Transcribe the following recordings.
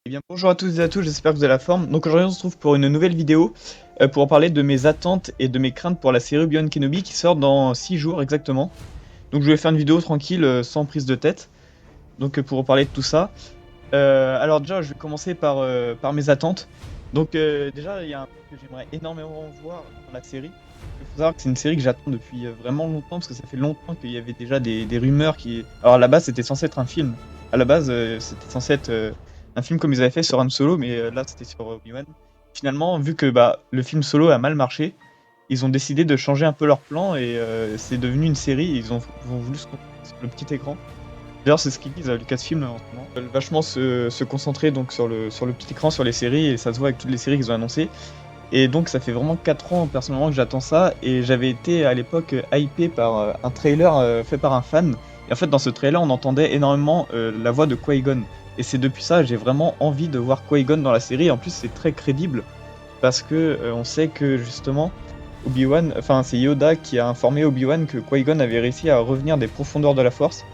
Eh bien, bonjour à tous et à tous, j'espère que vous avez la forme. Donc aujourd'hui on se retrouve pour une nouvelle vidéo pour en parler de mes attentes et de mes craintes pour la série Obi-Wan Kenobi qui sort dans 6 jours exactement. Donc je vais faire une vidéo tranquille, sans prise de tête, donc pour en parler de tout ça. Alors déjà je vais commencer par mes attentes. Donc déjà il y a un truc que j'aimerais énormément voir dans la série. Il faut savoir que c'est une série que j'attends depuis vraiment longtemps parce que ça fait longtemps qu'il y avait déjà des rumeurs qui... Alors à la base c'était censé être un film. À la base c'était censé être un film comme ils avaient fait sur Han Solo, mais là c'était sur Obi-Wan. Finalement, vu que le film Solo a mal marché, ils ont décidé de changer un peu leur plan et c'est devenu une série. Ils ont voulu se concentrer sur le petit écran. D'ailleurs, c'est ce qu'ils disent à Lucasfilm en ce moment. Ils veulent vachement se concentrer donc sur le petit écran, sur les séries, et ça se voit avec toutes les séries qu'ils ont annoncées. Et donc, ça fait vraiment 4 ans personnellement que j'attends ça, et j'avais été à l'époque hypé par un trailer fait par un fan. Et en fait, dans ce trailer, on entendait énormément la voix de Qui-Gon. Et c'est depuis ça, j'ai vraiment envie de voir Qui-Gon dans la série. En plus, c'est très crédible parce que on sait que justement Obi-Wan, enfin c'est Yoda qui a informé Obi-Wan que Qui-Gon avait réussi à revenir des profondeurs de la Force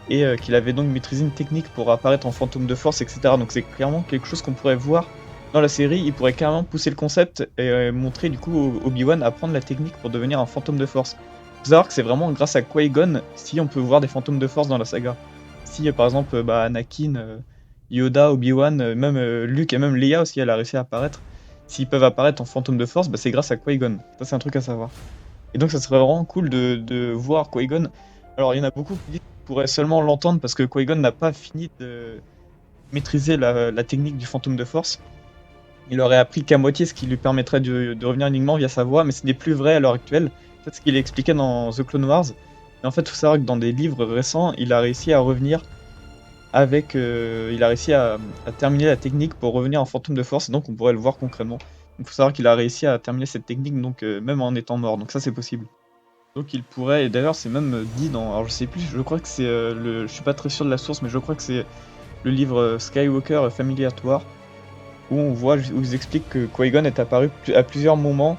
et qu'il avait donc maîtrisé une technique pour apparaître en fantôme de force, etc. Donc c'est clairement quelque chose qu'on pourrait voir dans la série. Il pourrait carrément pousser le concept et montrer du coup Obi-Wan apprendre la technique pour devenir un fantôme de force. Faut savoir que c'est vraiment grâce à Qui-Gon si on peut voir des fantômes de force dans la saga. Si par exemple Anakin, Yoda, Obi-Wan, même Luke et même Leia aussi elle a réussi à apparaître. S'ils peuvent apparaître en fantôme de force, c'est grâce à Qui-Gon. Ça c'est un truc à savoir. Et donc ça serait vraiment cool de voir Qui-Gon. Alors il y en a beaucoup qui disent qu'on pourrait seulement l'entendre parce que Qui-Gon n'a pas fini de maîtriser la technique du fantôme de force. Il aurait appris qu'à moitié, ce qui lui permettrait de revenir uniquement via sa voix, mais ce n'est plus vrai à l'heure actuelle. C'est ce qu'il expliquait dans The Clone Wars. Et en fait, il faut savoir que dans des livres récents, il a réussi à revenir avec... il a réussi à terminer la technique pour revenir en fantôme de force, et donc on pourrait le voir concrètement. Il faut savoir qu'il a réussi à terminer cette technique donc même en étant mort, donc ça c'est possible. Donc il pourrait, et d'ailleurs c'est même dit dans, alors je sais plus, je crois que c'est je suis pas très sûr de la source, mais je crois que c'est le livre Skywalker Family at War, où on voit, où ils expliquent que Qui-Gon est apparu à plusieurs moments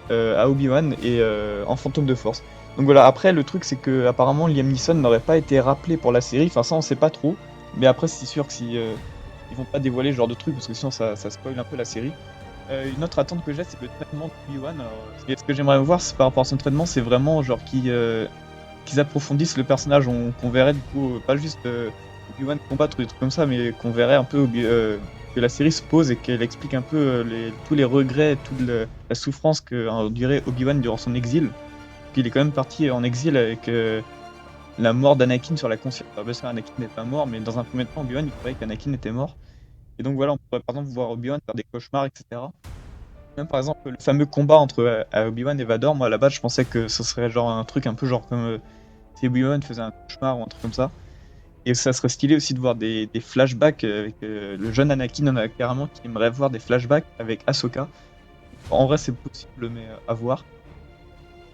à Obi-Wan et en fantôme de force. Donc voilà, après le truc c'est que apparemment Liam Neeson n'aurait pas été rappelé pour la série, enfin ça on sait pas trop, mais après c'est sûr que si ils vont pas dévoiler ce genre de truc parce que sinon ça spoil un peu la série. Une autre attente que j'ai, c'est le traitement de Obi-Wan. Ce que j'aimerais voir par rapport à son traitement, c'est vraiment genre qu'ils approfondissent le personnage, qu'on verrait du coup pas juste Obi-Wan combattre ou des trucs comme ça, mais qu'on verrait un peu que la série se pose et qu'elle explique un peu tous les regrets, toute la souffrance que endurait Obi-Wan durant son exil. Qu'il est quand même parti en exil avec la mort d'Anakin sur la conscience. Alors, bien sûr, Anakin n'est pas mort, mais dans un premier temps, Obi-Wan il croyait qu'Anakin était mort. Et donc voilà, on pourrait par exemple voir Obi-Wan faire des cauchemars, etc. Même par exemple le fameux combat entre Obi-Wan et Vador, moi à la base je pensais que ce serait genre un truc un peu genre comme si Obi-Wan faisait un cauchemar ou un truc comme ça. Et ça serait stylé aussi de voir des flashbacks avec le jeune Anakin, on a carrément qui aimerait voir des flashbacks avec Ahsoka. En vrai c'est possible mais à voir.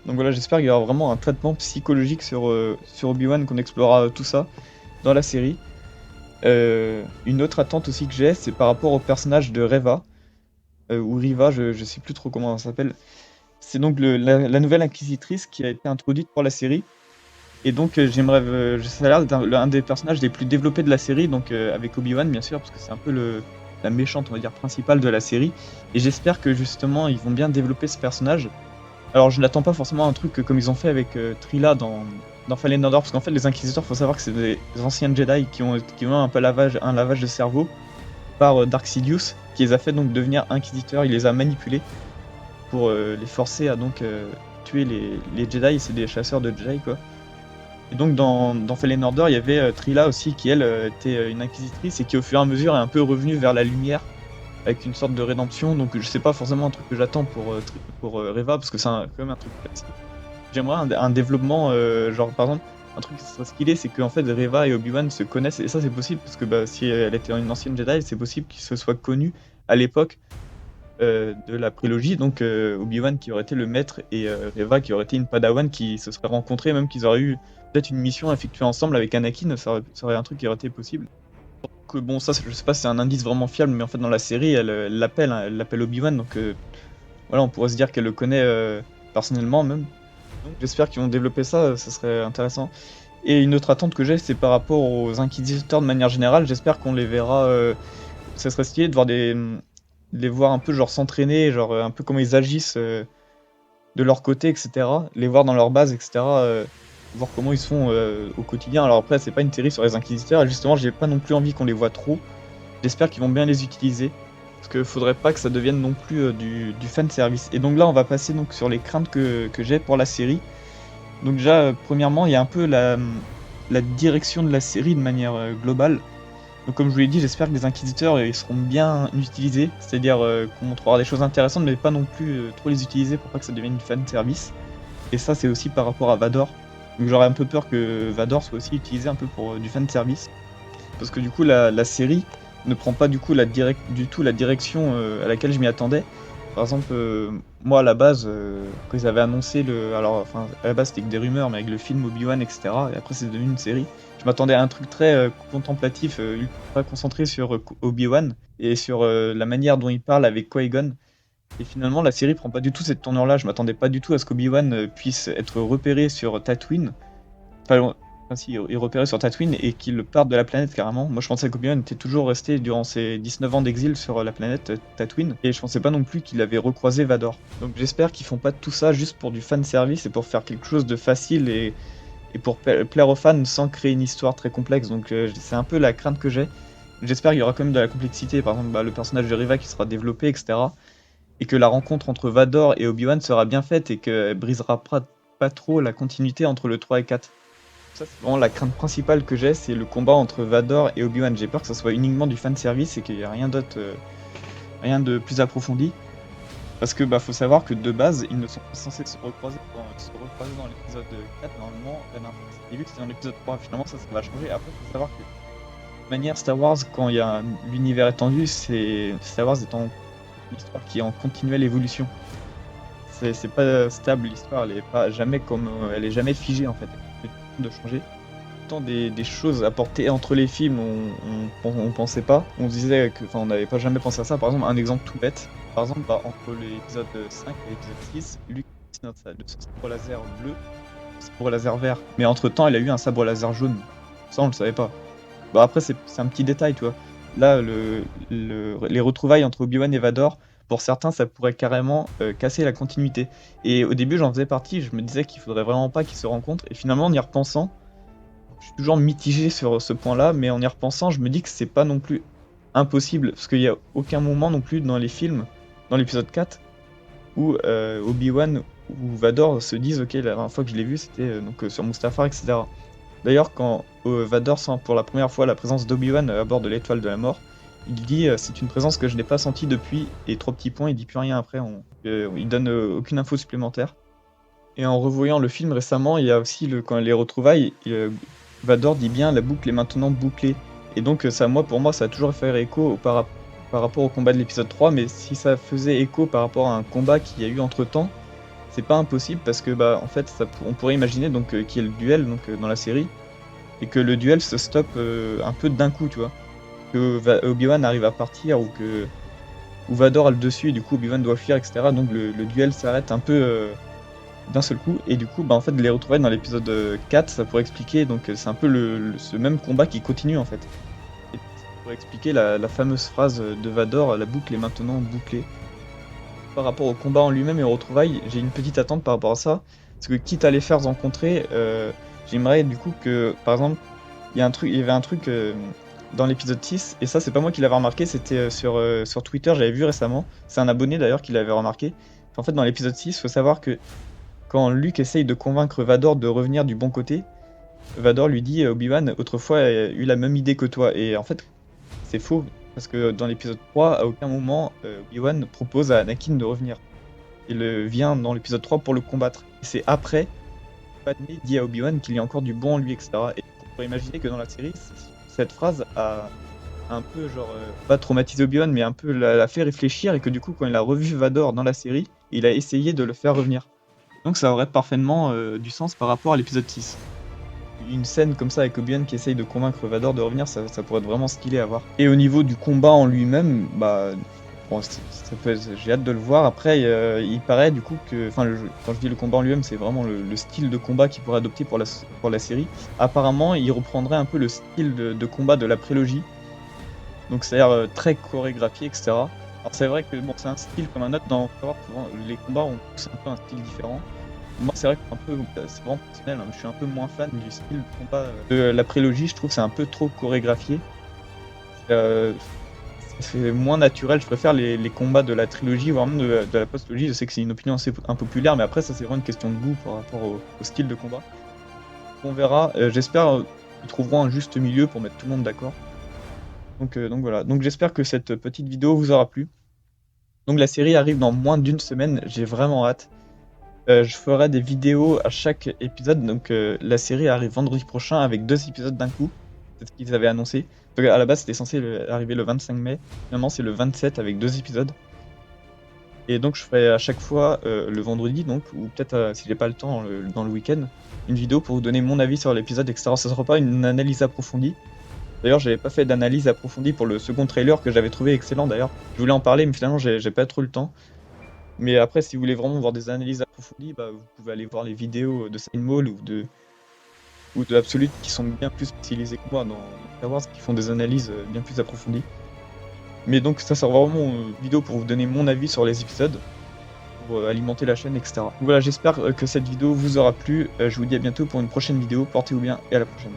Donc voilà, j'espère qu'il y aura vraiment un traitement psychologique sur Obi-Wan, qu'on explorera tout ça dans la série. Une autre attente aussi que j'ai, c'est par rapport au personnage de Reva, ou Riva, je sais plus trop comment elle s'appelle. C'est donc la nouvelle inquisitrice qui a été introduite pour la série. Et donc ça a l'air d'être un des personnages les plus développés de la série, donc avec Obi-Wan bien sûr, parce que c'est un peu la méchante, on va dire, principale de la série. Et j'espère que justement ils vont bien développer ce personnage. Alors je n'attends pas forcément un truc comme ils ont fait avec Trilla dans Fallen Order, parce qu'en fait les Inquisiteurs, faut savoir que c'est des anciens Jedi qui ont un peu un lavage de cerveau par Dark Sidious, qui les a fait donc devenir Inquisiteurs, il les a manipulés pour les forcer à donc tuer les Jedi, c'est des chasseurs de Jedi quoi. Et donc dans Fallen Order, il y avait Trilla aussi qui elle était une inquisitrice et qui au fur et à mesure est un peu revenue vers la lumière avec une sorte de rédemption. Donc je sais pas forcément un truc que j'attends pour Reva parce que c'est quand même un truc classique. J'aimerais un développement genre par exemple un truc qui serait stylé, c'est qu'en fait Reva et Obi-Wan se connaissent et ça c'est possible parce que si elle était une ancienne Jedi, c'est possible qu'ils se soient connus à l'époque de la prélogie, donc Obi-Wan qui aurait été le maître et Reva qui aurait été une Padawan qui se seraient rencontrés, même qu'ils auraient eu peut-être une mission à effectuer ensemble avec Anakin, ça aurait un truc qui aurait été possible. Donc, bon, ça, je sais pas si c'est un indice vraiment fiable, mais en fait, dans la série, elle l'appelle Obi-Wan, donc voilà, on pourrait se dire qu'elle le connaît personnellement même. Donc, j'espère qu'ils vont développer ça, ça serait intéressant. Et une autre attente que j'ai, c'est par rapport aux Inquisiteurs de manière générale, j'espère qu'on les verra ça serait stylé de voir les voir un peu genre s'entraîner, genre un peu comment ils agissent de leur côté, etc. Les voir dans leur base, etc. Voir comment ils se font au quotidien. Alors après, c'est pas une série sur les Inquisiteurs, et justement, j'ai pas non plus envie qu'on les voit trop. J'espère qu'ils vont bien les utiliser, parce qu'il faudrait pas que ça devienne non plus du fan service. Et donc là, on va passer donc sur les craintes que j'ai pour la série. Donc déjà, premièrement, il y a un peu la direction de la série de manière globale. Donc comme je vous l'ai dit, j'espère que les Inquisiteurs ils seront bien utilisés, c'est-à-dire qu'on montrera des choses intéressantes, mais pas non plus trop les utiliser pour pas que ça devienne du fan service. Et ça, c'est aussi par rapport à Vador. Donc j'aurais un peu peur que Vador soit aussi utilisé un peu pour du fan service, parce que du coup la série ne prend pas du coup du tout la direction à laquelle je m'y attendais. Par exemple, moi à la base, quand ils avaient annoncé alors enfin à la base c'était que des rumeurs, mais avec le film Obi-Wan, etc. Et après c'est devenu une série. Je m'attendais à un truc très contemplatif, ultra concentré sur Obi-Wan et sur la manière dont il parle avec Qui-Gon. Et finalement, la série prend pas du tout cette tournure-là. Je m'attendais pas du tout à ce qu'Obi-Wan puisse être repéré sur Tatooine. Enfin, si, il est repéré sur Tatooine et qu'il parte de la planète carrément. Moi, je pensais qu'Obi-Wan était toujours resté durant ses 19 ans d'exil sur la planète Tatooine. Et je pensais pas non plus qu'il avait recroisé Vador. Donc j'espère qu'ils font pas tout ça juste pour du fan service et pour faire quelque chose de facile et pour plaire aux fans sans créer une histoire très complexe. Donc c'est un peu la crainte que j'ai. J'espère qu'il y aura quand même de la complexité. Par exemple, le personnage de Riva qui sera développé, etc. Et que la rencontre entre Vador et Obi-Wan sera bien faite et qu'elle brisera pas trop la continuité entre le 3 et 4. Ça, c'est vraiment la crainte principale que j'ai, c'est le combat entre Vador et Obi-Wan. J'ai peur que ça soit uniquement du fanservice et qu'il n'y ait rien d'autre, rien de plus approfondi. Parce que faut savoir que de base, ils ne sont pas censés se recroiser dans l'épisode 4. Normalement, la dernière fois que c'était vu, c'était dans l'épisode 3. Finalement, ça va changer. Après, il faut savoir que de manière Star Wars, quand il y a l'univers étendu, c'est Star Wars étant une histoire qui est en continuelle évolution. C'est pas stable, l'histoire, elle est pas jamais comme elle est jamais figée en fait. Elle peut de changer. Tant des choses apportées entre les films, on pensait pas. On se disait que, enfin, on n'avait pas jamais pensé à ça. Par exemple, un exemple tout bête. Par exemple, entre l'épisode 5 et l'épisode 6, Luke de son sabre laser bleu, sabre laser vert. Mais entre temps, il a eu un sabre laser jaune. Ça, on le savait pas. Après, c'est un petit détail, tu vois. Là, les retrouvailles entre Obi-Wan et Vador, pour certains, ça pourrait carrément casser la continuité. Et au début, j'en faisais partie, je me disais qu'il faudrait vraiment pas qu'ils se rencontrent. Et finalement, en y repensant, je suis toujours mitigé sur ce point-là, mais en y repensant, je me dis que c'est pas non plus impossible, parce qu'il y a aucun moment non plus dans les films, dans l'épisode 4, où Obi-Wan ou Vador se disent ok, la dernière fois que je l'ai vu, c'était sur Mustafar, etc. D'ailleurs, quand Vador sent pour la première fois la présence d'Obi-Wan à bord de l'étoile de la mort, il dit c'est une présence que je n'ai pas sentie depuis, et 3 petits points, il dit plus rien après, il donne aucune info supplémentaire. Et en revoyant le film récemment, il y a aussi quand les retrouvailles, Vador dit bien la boucle est maintenant bouclée. Et donc pour moi, ça a toujours fait écho par rapport au combat de l'épisode 3, mais si ça faisait écho par rapport à un combat qu'il y a eu entre temps, c'est pas impossible parce que en fait on pourrait imaginer qu'il y ait le duel dans la série et que le duel se stoppe un peu d'un coup, tu vois. Que Obi-Wan arrive à partir ou Vador a le dessus et du coup Obi-Wan doit fuir, etc. Donc le duel s'arrête un peu d'un seul coup et du coup en fait les retrouver dans l'épisode 4 ça pourrait expliquer, donc c'est un peu ce même combat qui continue en fait. Et ça pourrait expliquer la fameuse phrase de Vador, la boucle est maintenant bouclée. Par rapport au combat en lui-même et aux retrouvailles, j'ai une petite attente par rapport à ça. Parce que quitte à les faire rencontrer, j'aimerais du coup que, par exemple, il y avait un truc dans l'épisode 6, et ça c'est pas moi qui l'avais remarqué, c'était sur Twitter, j'avais vu récemment. C'est un abonné d'ailleurs qui l'avait remarqué. En fait, dans l'épisode 6, il faut savoir que quand Luke essaye de convaincre Vador de revenir du bon côté, Vador lui dit Obi-Wan autrefois a eu la même idée que toi. Et en fait, c'est faux. Parce que dans l'épisode 3, à aucun moment, Obi-Wan propose à Anakin de revenir. Il vient dans l'épisode 3 pour le combattre. Et c'est après, Padmé dit à Obi-Wan qu'il y a encore du bon en lui, etc. Et on pourrait imaginer que dans la série, cette phrase a un peu, pas traumatisé Obi-Wan, mais un peu l'a fait réfléchir. Et que du coup, quand il a revu Vador dans la série, il a essayé de le faire revenir. Donc ça aurait parfaitement du sens par rapport à l'épisode 6. Une scène comme ça avec Obi-Wan qui essaye de convaincre Vador de revenir, ça pourrait être vraiment stylé à voir. Et au niveau du combat en lui-même, j'ai hâte de le voir. Après, il paraît du coup que, quand je dis le combat en lui-même, c'est vraiment le style de combat qu'il pourrait adopter pour la série. Apparemment, il reprendrait un peu le style de combat de la prélogie. Donc ça a l'air très chorégraphié, etc. Alors c'est vrai que bon, c'est un style comme un autre dans War, souvent les combats ont tous un peu un style différent. Moi c'est vrai que c'est vraiment personnel, hein, je suis un peu moins fan du style de combat de la prélogie, je trouve que c'est un peu trop chorégraphié. Euh, c'est moins naturel, je préfère les combats de la trilogie, voire même de la post-logie. Je sais que c'est une opinion assez impopulaire, mais après ça c'est vraiment une question de goût par rapport au style de combat. On verra, j'espère qu'ils trouveront un juste milieu pour mettre tout le monde d'accord. Donc voilà, donc j'espère que cette petite vidéo vous aura plu. Donc la série arrive dans moins d'une semaine, j'ai vraiment hâte. Je ferai des vidéos à chaque épisode, donc la série arrive vendredi prochain avec 2 épisodes d'un coup. C'est ce qu'ils avaient annoncé. Donc, à la base c'était censé arriver le 25 mai, finalement c'est le 27 avec 2 épisodes. Et donc je ferai à chaque fois le vendredi, donc, ou peut-être si j'ai pas le temps dans le week-end, une vidéo pour vous donner mon avis sur l'épisode, etc. Ça sera pas une analyse approfondie. D'ailleurs, j'avais pas fait d'analyse approfondie pour le second trailer que j'avais trouvé excellent d'ailleurs. Je voulais en parler, mais finalement, j'ai pas trop le temps. Mais après, si vous voulez vraiment voir des analyses approfondies, bah, vous pouvez aller voir les vidéos de Sainmall ou de Absolute qui sont bien plus spécialisés que moi dans Star Wars, qui font des analyses bien plus approfondies. Mais donc, ça sera vraiment une vidéo pour vous donner mon avis sur les épisodes, pour alimenter la chaîne, etc. Donc voilà, j'espère que cette vidéo vous aura plu. Je vous dis à bientôt pour une prochaine vidéo. Portez-vous bien et à la prochaine.